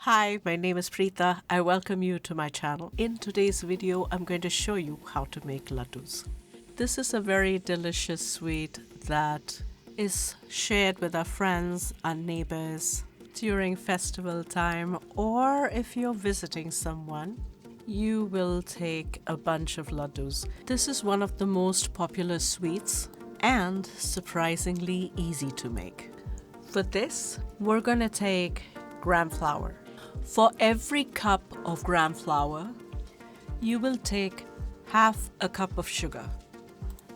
Hi, my name is Preeta. I welcome you to my channel. In today's video, I'm going to show you how to make laddus. This is a very delicious sweet that is shared with our friends and neighbors during festival time, or if you're visiting someone, you will take a bunch of laddus. This is one of the most popular sweets and surprisingly easy to make. For this, we're going to take gram flour. For every cup of gram flour, you will take half a cup of sugar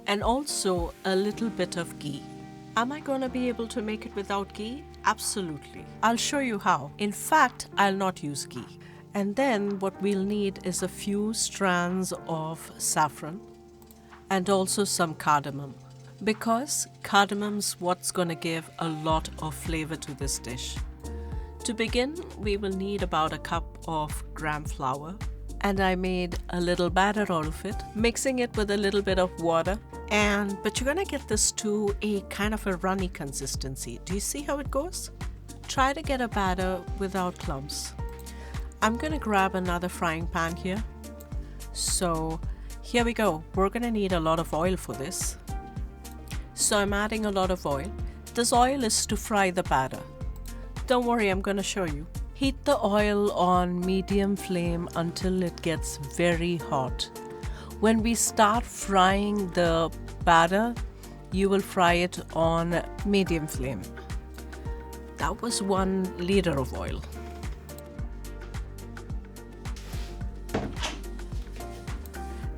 and also a little bit of ghee. Am I going to be able to make it without ghee? Absolutely. I'll show you how. In fact, I'll not use ghee. And then what we'll need is a few strands of saffron and also some cardamom, because cardamom's what's going to give a lot of flavor to this dish. To begin, we will need about a cup of gram flour, and I made a little batter out of it, mixing it with a little bit of water. But you're gonna get this to a kind of a runny consistency. Do you see how it goes? Try to get a batter without clumps. I'm gonna grab another frying pan here. So here we go. We're gonna need a lot of oil for this. So I'm adding a lot of oil. This oil is to fry the batter. Don't worry, I'm going to show you. Heat the oil on medium flame until it gets very hot. When we start frying the batter, you will fry it on medium flame. That was 1 liter of oil.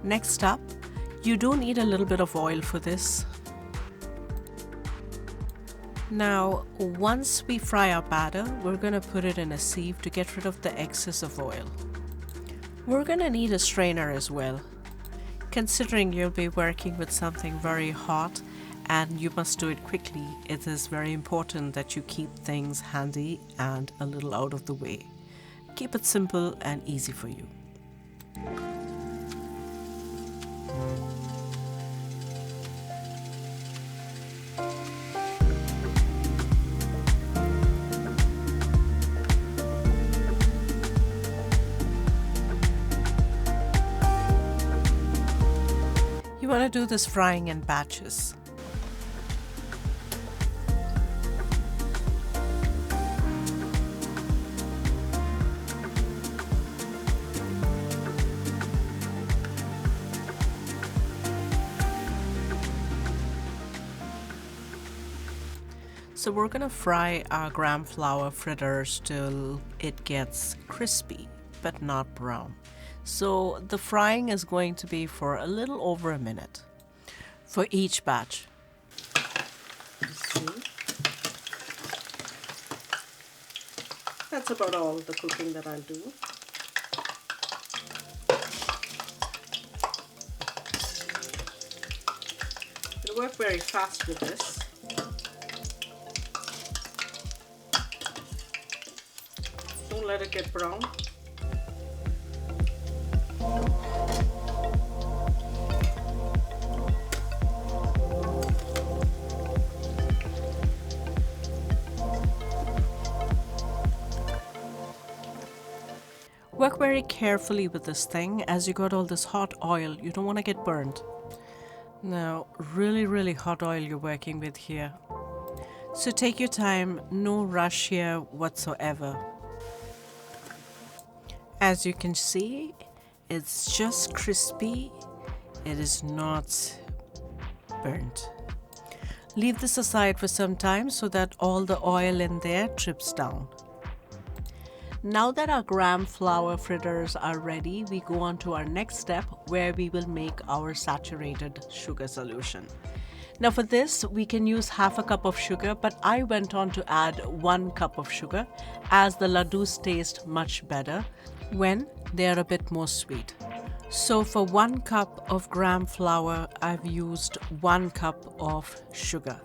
Next up, you do need a little bit of oil for this. Now, once we fry our batter, we're going to put it in a sieve to get rid of the excess of oil. We're going to need a strainer as well. Considering you'll be working with something very hot and you must do it quickly, it is very important that you keep things handy and a little out of the way. Keep it simple and easy for you. You want to do this frying in batches. So we're going to fry our gram flour fritters till it gets crispy but not brown. So the frying is going to be for a little over a minute for each batch. See? That's about all the cooking that I'll do. It'll work very fast with this. Don't let it get brown. Work very carefully with this thing, as you got all this hot oil. You don't want to get burned. Now, really hot oil you're working with here. So take your time, no rush here whatsoever. As you can see, it's just crispy. It is not burnt. Leave this aside for some time so that all the oil in there drips down. Now that our gram flour fritters are ready, we go on to our next step where we will make our saturated sugar solution. Now for this, we can use half a cup of sugar, but I went on to add 1 cup of sugar as the laddus taste much better when they are a bit more sweet. So for 1 cup of gram flour, I've used 1 cup of sugar.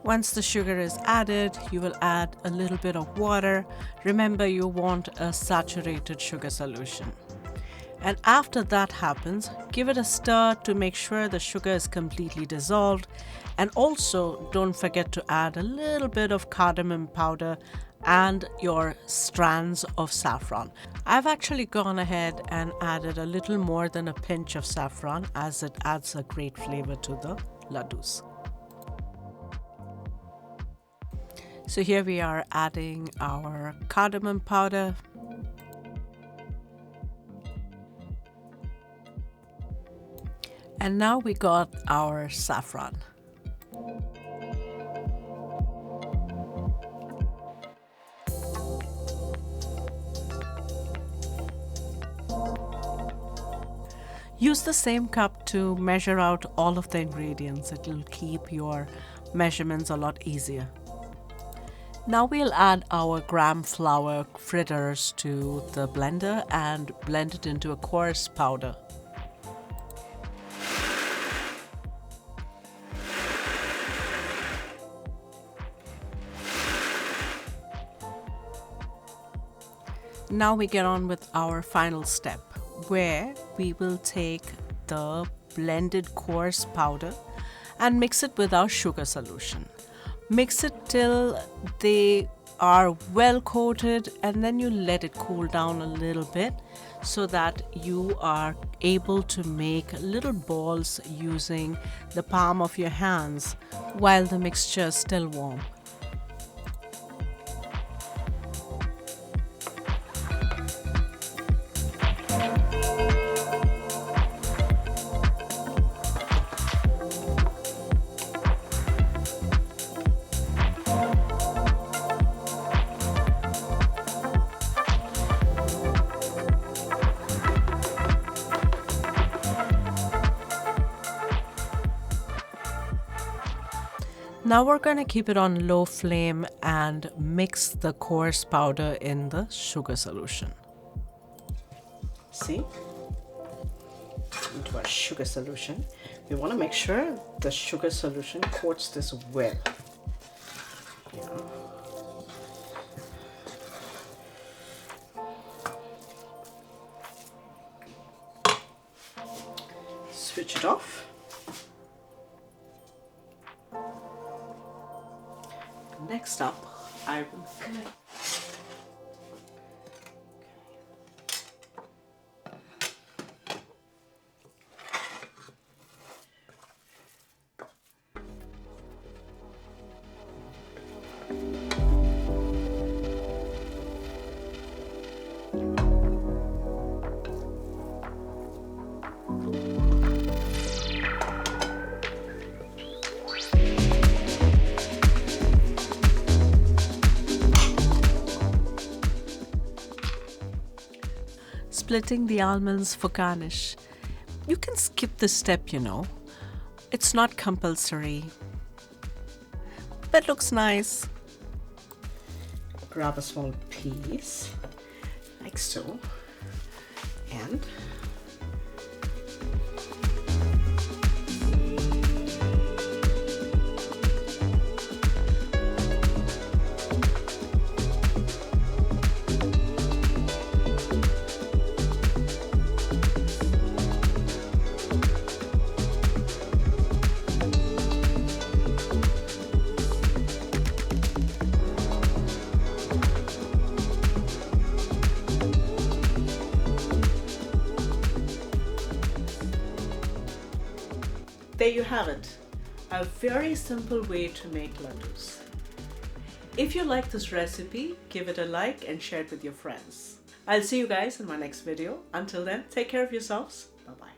Once the sugar is added, you will add a little bit of water. Remember, you want a saturated sugar solution. And after that happens, give it a stir to make sure the sugar is completely dissolved. And also don't forget to add a little bit of cardamom powder and your strands of saffron. I've actually gone ahead and added a little more than a pinch of saffron, as it adds a great flavor to the laddus. So here we are adding our cardamom powder. And now we got our saffron. Use the same cup to measure out all of the ingredients. It will keep your measurements a lot easier. Now we'll add our gram flour fritters to the blender and blend it into a coarse powder. Now we get on with our final step, where we will take the blended coarse powder and mix it with our sugar solution. Mix it till they are well coated, and then you let it cool down a little bit so that you are able to make little balls using the palm of your hands while the mixture is still warm. Now we're going to keep it on low flame and mix the coarse powder in the sugar solution. See? Into our sugar solution. We want to make sure the sugar solution coats this well. Yeah. Switch it off. Next up, I will connect. Splitting the almonds for garnish. You can skip this step, you know. It's not compulsory, but looks nice. Grab a small piece, like so, and there you have it, a very simple way to make laddus. If you like this recipe, give it a like and share it with your friends. I'll see you guys in my next video. Until then, take care of yourselves. Bye-bye.